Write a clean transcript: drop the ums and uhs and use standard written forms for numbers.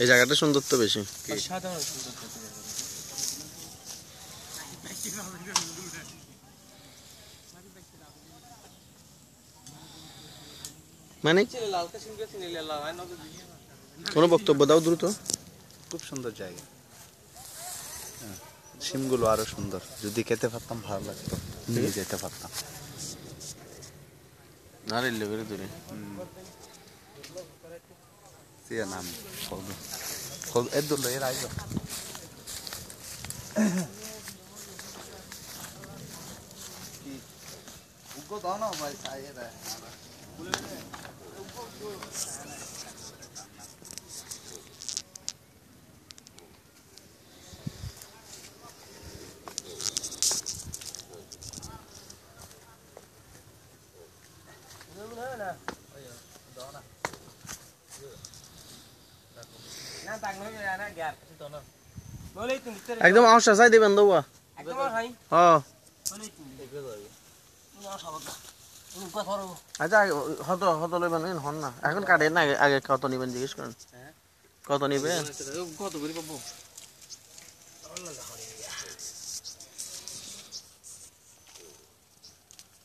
এই জায়গাটা সুন্দর তো বেশি সাধারণ সুন্দর মানে কোনো বক্তব্য দাও দ্রুত। খুব সুন্দর জায়গা, সিমগুলো আরো সুন্দর, যদি খেতে পারতাম ভালো লাগতো, নিয়ে যেতে পারতাম। আরে লেভেলে দূরে নাম এর এর আইব উগো দাও না ভাই সাইয়েরা একদম আওসা চাই দেবেন দেবো হ্যাঁ আচ্ছা হত হত লইবেন হন না এখন কাটেন না আগে কত নিবেন জিজ্ঞেস করেন কত নিবেন কত করে পাবো